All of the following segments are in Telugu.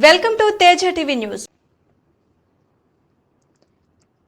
Welcome to Teja TV news.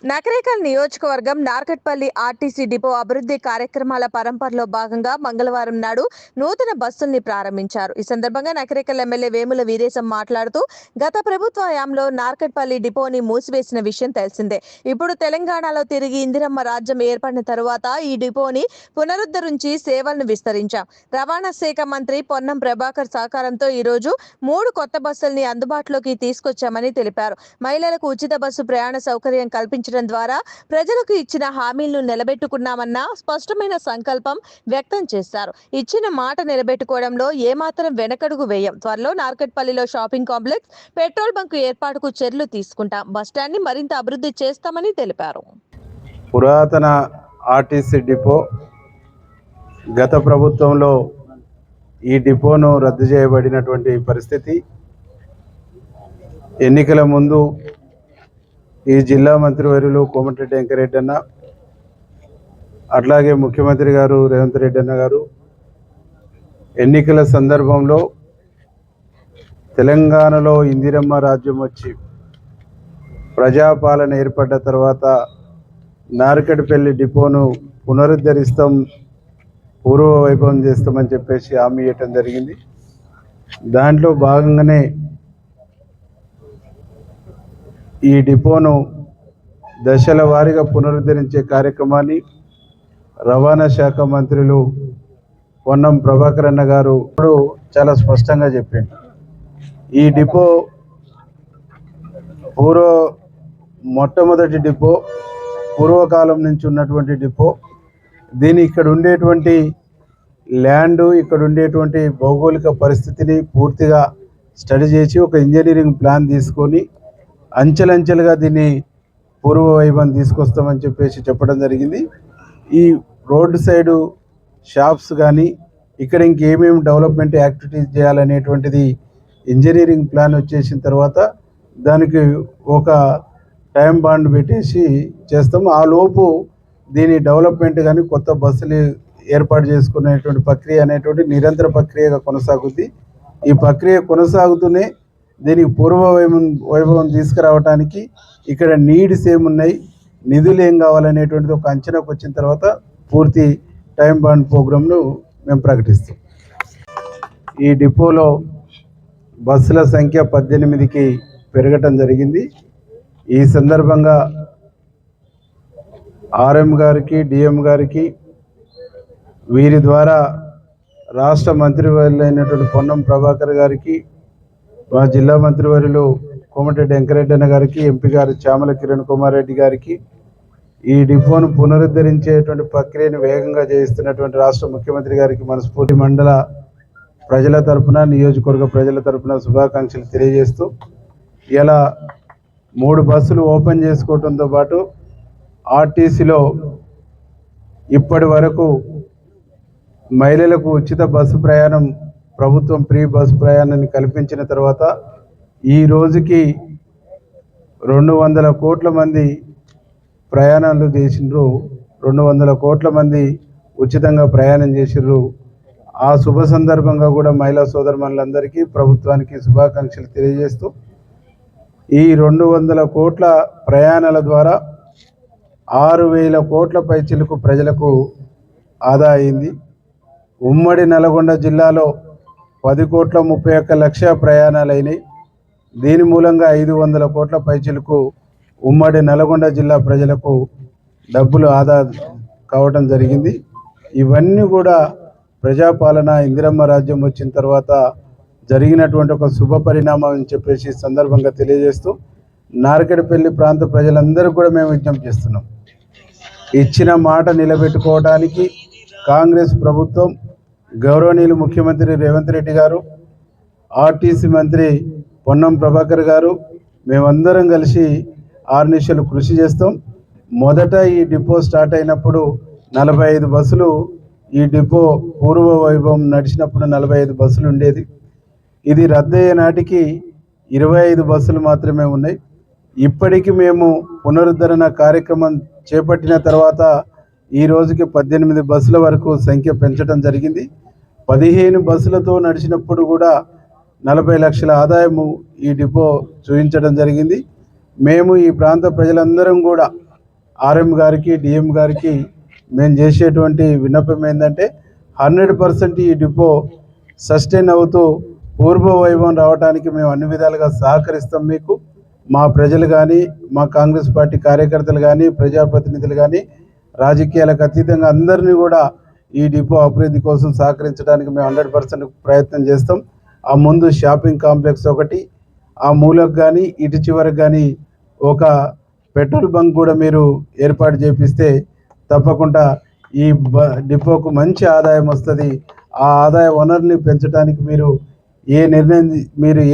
Nakrekal నియోజకవర్గం నార్కట్పల్లి ఆర్టీసీ డిపో అభివృద్ధి కార్యక్రమాల పరంపరలో భాగంగా మంగళవారం నాడు నూతన బస్సుల్ని ప్రారంభించారు. ఈ సందర్భంగా నకరేకల్ ఎమ్మెల్యే వేముల వీరేశం మాట్లాడుతూ గత ప్రభుత్వ హయాంలో నార్కట్పల్లి డిపోని మూసివేసిన విషయం తెలిసిందే. ఇప్పుడు తెలంగాణలో తిరిగి ఇందిరమ్మ రాజ్యం ఏర్పడిన తరువాత ఈ డిపోని పునరుద్ధరించి సేవలను విస్తరించాం. రవాణా శాఖ మంత్రి పొన్నం ప్రభాకర్ సహకారంతో ఈరోజు 3 కొత్త బస్సుల్ని అందుబాటులోకి తీసుకొచ్చామని తెలిపారు. మహిళలకు ఉచిత బస్సు ప్రయాణ సౌకర్యం కల్పించడం ద్వారా ప్రజలకు ఇచ్చిన హామీలను నిలబెట్టుకున్నామన్న స్పష్టమైన సంకల్పం వ్యక్తం చేశారు. ఇచ్చిన మాట నిలబెట్టుకోవడంలో ఏమాత్రం వెనకడుగు వేయం. త్వరలో నార్కట్పల్లిలో షాపింగ్ కాంప్లెక్స్, పెట్రోల్ బంక్ ఏర్పాటుకు చర్యలు తీసుకుంటాం. బస్టాండ్ ని మరింత అభివృద్ధి చేస్తామని తెలిపారు. పురాతన ఆర్టీసీ డిపో గత ప్రభుత్వంలో ఈ డిపోను రద్దు చేయబడినటువంటి పరిస్థితి. ఎన్నికల ముందు ఈ జిల్లా మంత్రివర్యులు కోమటిరెడ్డి వెంకరెడ్డి అన్న, అట్లాగే ముఖ్యమంత్రి గారు రేవంత్ రెడ్డి అన్న గారు ఎన్నికల సందర్భంలో తెలంగాణలో ఇందిరమ్మ రాజ్యం వచ్చి ప్రజాపాలన ఏర్పడ్డ తర్వాత నార్కట్పల్లి డిపోను పునరుద్ధరిస్తాం, పూర్వ వైభవం చేస్తామని చెప్పేసి హామీ ఇవ్వటం జరిగింది. దాంట్లో భాగంగానే ఈ డిపోను దశల వారీగా పునరుద్ధరించే కార్యక్రమాన్ని రవాణా శాఖ మంత్రులు పొన్నం ప్రభాకర్ అన్న గారు ఇప్పుడు చాలా స్పష్టంగా చెప్పింది. ఈ డిపో మొట్టమొదటి డిపో, పూర్వకాలం నుంచి ఉన్నటువంటి డిపో. దీని ఇక్కడ ఉండేటువంటి ల్యాండు, ఇక్కడ ఉండేటువంటి భౌగోళిక పరిస్థితిని పూర్తిగా స్టడీ చేసి ఒక ఇంజనీరింగ్ ప్లాన్ తీసుకొని అంచెలంచెలుగా దీన్ని పూర్వ వైభవం తీసుకొస్తామని చెప్పేసి చెప్పడం జరిగింది. ఈ రోడ్డు సైడు షాప్స్ కానీ ఇక్కడ ఇంకేమేమి డెవలప్మెంట్ యాక్టివిటీస్ చేయాలనేటువంటిది ఇంజనీరింగ్ ప్లాన్ వచ్చేసిన తర్వాత దానికి ఒక టైం బాండ్ పెట్టేసి చేస్తాం. ఆ లోపు దీని డెవలప్మెంట్ కానీ కొత్త బస్సులు ఏర్పాటు చేసుకునేటువంటి ప్రక్రియ అనేటువంటి నిరంతర ప్రక్రియగా కొనసాగుద్ది. ఈ ప్రక్రియ కొనసాగుతూనే దీనికి పూర్వ వైభవం తీసుకురావడానికి ఇక్కడ నీడ్స్ ఏమున్నాయి, నిధులు ఏం కావాలనేటువంటిది ఒక అంచనాకు వచ్చిన తర్వాత పూర్తి టైం బాండ్ ప్రోగ్రామ్ను మేము ప్రకటిస్తాం. ఈ డిపోలో బస్సుల సంఖ్య 18కి పెరగటం జరిగింది. ఈ సందర్భంగా ఆర్ఎం గారికి, డిఎం గారికి, వీరి ద్వారా రాష్ట్ర మంత్రివర్యులైనటువంటి పొన్నం ప్రభాకర్ గారికి, మా జిల్లా మంత్రివర్యులు కోమటిరెడ్డి వెంకరెడ్డి అన్న గారికి, ఎంపీ గారు చామల కిరణ్ కుమార్ రెడ్డి గారికి, ఈ డిపోను పునరుద్ధరించేటువంటి ప్రక్రియను వేగంగా చేయిస్తున్నటువంటి రాష్ట్ర ముఖ్యమంత్రి గారికి మనస్ఫూర్తి మండల ప్రజల తరపున, నియోజకవర్గ ప్రజల తరపున శుభాకాంక్షలు తెలియజేస్తూ, ఇలా 3 బస్సులు ఓపెన్ చేసుకోవడంతో పాటు ఆర్టీసీలో ఇప్పటి వరకు మహిళలకు ఉచిత బస్సు ప్రయాణం, ప్రభుత్వం ఫ్రీ బస్సు ప్రయాణాన్ని కల్పించిన తర్వాత ఈ రోజుకి 200 కోట్ల మంది ప్రయాణాలు చేసిండ్రు. 200 కోట్ల మంది ఉచితంగా ప్రయాణం చేసిండ్రు. ఆ శుభ సందర్భంగా కూడా మహిళా సోదరుమణులందరికీ, ప్రభుత్వానికి శుభాకాంక్షలు తెలియజేస్తూ, ఈ 200 కోట్ల ప్రయాణాల ద్వారా 6,000 కోట్ల పైచిలకు ప్రజలకు ఆదా అయింది. ఉమ్మడి నల్గొండ జిల్లాలో 10,31,00,000 ప్రయాణాలు అయినాయి. దీని మూలంగా 500 కోట్ల పైచిలకు ఉమ్మడి నల్గొండ జిల్లా ప్రజలకు డబ్బులు ఆదా కావటం జరిగింది. ఇవన్నీ కూడా ప్రజాపాలన, ఇందిరమ్మ రాజ్యం వచ్చిన తర్వాత జరిగినటువంటి ఒక శుభ పరిణామం అని చెప్పేసి సందర్భంగా తెలియజేస్తూ, నార్కట్పల్లి ప్రాంత ప్రజలందరూ కూడా మేము విజ్ఞప్తి చేస్తున్నాం. ఇచ్చిన మాట నిలబెట్టుకోవడానికి కాంగ్రెస్ ప్రభుత్వం, గౌరవనీయులు ముఖ్యమంత్రి రేవంత్ రెడ్డి గారు, ఆర్టీసీ మంత్రి పొన్నం ప్రభాకర్ గారు, మేమందరం కలిసి ఆర్నిశలు కృషి చేస్తాం. మొదట ఈ డిపో స్టార్ట్ అయినప్పుడు 45 బస్సులు, ఈ డిపో పూర్వ వైభవం నడిచినప్పుడు 45 బస్సులు ఉండేది. ఇది రద్దయ్యే నాటికి 25 బస్సులు మాత్రమే ఉన్నాయి. ఇప్పటికి మేము పునరుద్ధరణ కార్యక్రమం చేపట్టిన తర్వాత ఈ రోజుకి 18 బస్సుల వరకు సంఖ్య పెంచడం జరిగింది. 15 బస్సులతో నడిచినప్పుడు కూడా 40 లక్షల ఆదాయము ఈ డిపో చూపించడం జరిగింది. మేము ఈ ప్రాంత ప్రజలందరం కూడా ఆర్ఎం గారికి డిఎం గారికి మేము చేసేటువంటి విన్నపం ఏంటంటే 100% ఈ డిపో సస్టైన్ అవుతూ పూర్వ వైభవం రావడానికి మేము అన్ని విధాలుగా సహకరిస్తాం. మీకు మా ప్రజలు కానీ, మా కాంగ్రెస్ పార్టీ కార్యకర్తలు కానీ, ప్రజాప్రతినిధులు కానీ, రాజకీయాలకు అతీతంగా అందరినీ కూడా ఈ డిపో అభివృద్ధి కోసం సహకరించడానికి మేము 100% ప్రయత్నం చేస్తాం. ఆ ముందు షాపింగ్ కాంప్లెక్స్ ఒకటి, ఆ మూలకు కానీ ఇటు చివరకు కానీ ఒక పెట్రోల్ బంక్ కూడా మీరు ఏర్పాటు చేపిస్తే తప్పకుండా ఈ డిపోకు మంచి ఆదాయం వస్తుంది. ఆ ఆదాయ వనరుని పెంచడానికి మీరు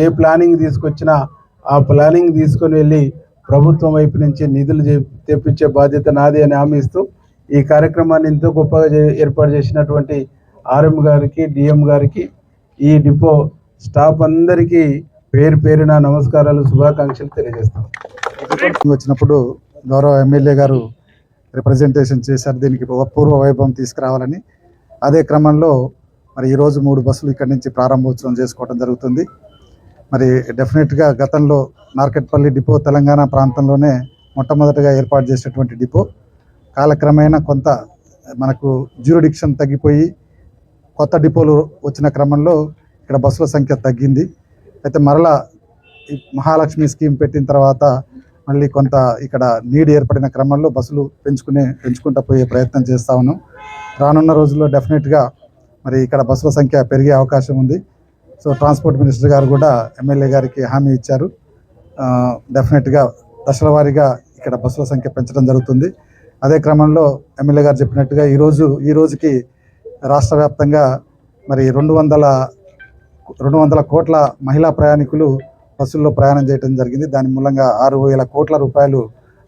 ఏ ప్లానింగ్ తీసుకొచ్చినా ఆ ప్లానింగ్ తీసుకొని వెళ్ళి ప్రభుత్వం వైపు నుంచి నిధులు తెప్పించే బాధ్యత నాది అని హామీ ఇస్తూ ఈ కార్యక్రమాన్ని ఎంతో గొప్పగా ఏర్పాటు చేసినటువంటి ఆర్ఎం గారికి, డిఎం గారికి, ఈ డిపో స్టాఫ్ అందరికీ పేరు పేరున నమస్కారాలు, శుభాకాంక్షలు తెలియజేస్తాం. వచ్చినప్పుడు గౌరవ ఎమ్మెల్యే గారు రిప్రజెంటేషన్ చేశారు దీనికి పూర్వ వైభవం తీసుకురావాలని. అదే క్రమంలో మరి ఈరోజు 3 బస్సులు ఇక్కడి నుంచి ప్రారంభోత్సవం చేసుకోవడం జరుగుతుంది. మరి డెఫినెట్గా గతంలో నార్కెట్పల్లి డిపో తెలంగాణ ప్రాంతంలోనే మొట్టమొదటిగా ఏర్పాటు చేసినటువంటి డిపో కాలక్రమేణా కొంత మనకు జ్యూరిడిక్షన్ తగ్గిపోయి కొత్త డిపోలు వచ్చిన క్రమంలో ఇక్కడ బస్సుల సంఖ్య తగ్గింది. అయితే మరలా ఈ మహాలక్ష్మి స్కీమ్ పెట్టిన తర్వాత మళ్ళీ కొంత ఇక్కడ నీడ్ ఏర్పడిన క్రమంలో బస్సులు పెంచుకుంటూ పోయే ప్రయత్నం చేస్తా ఉన్నాం. రానున్న రోజుల్లో డెఫినెట్గా మరి ఇక్కడ బస్సుల సంఖ్య పెరిగే అవకాశం ఉంది. సో ట్రాన్స్పోర్ట్ మినిస్టర్ గారు కూడా ఎమ్మెల్యే గారికి హామీ ఇచ్చారు. డెఫినెట్గా దశల వారీగా ఇక్కడ బస్సుల సంఖ్య పెంచడం జరుగుతుంది. అదే క్రమంలో ఎమ్మెల్యే గారు చెప్పినట్టుగా ఈ రోజుకి రాష్ట్ర వ్యాప్తంగా మరి 200 కోట్ల మహిళా ప్రయాణికులు బస్సుల్లో ప్రయాణం చేయడం జరిగింది. దాని మూలంగా 6,000 కోట్ల రూపాయలు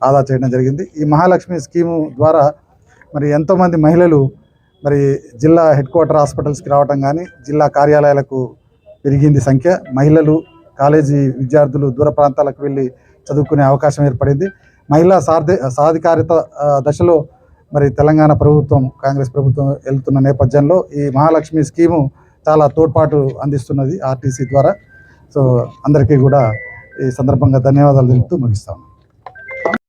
ఆదా చేయడం జరిగింది. ఈ మహాలక్ష్మి స్కీము ద్వారా మరి ఎంతోమంది మహిళలు మరి జిల్లా హెడ్ క్వార్టర్ హాస్పిటల్స్కి రావడం కానీ, జిల్లా కార్యాలయాలకు పెరిగింది సంఖ్య. మహిళలు, కాలేజీ విద్యార్థులు దూర ప్రాంతాలకు వెళ్ళి చదువుకునే అవకాశం ఏర్పడింది. మహిళా సాధికారిత దశలో మరి తెలంగాణ ప్రభుత్వం, కాంగ్రెస్ ప్రభుత్వం వెళ్తున్న నేపథ్యంలో ఈ మహాలక్ష్మి స్కీము చాలా తోడ్పాటు అందిస్తున్నది ఆర్టీసీ ద్వారా. సో అందరికీ కూడా ఈ సందర్భంగా ధన్యవాదాలు తెలుపుతూ ముగిస్తాము.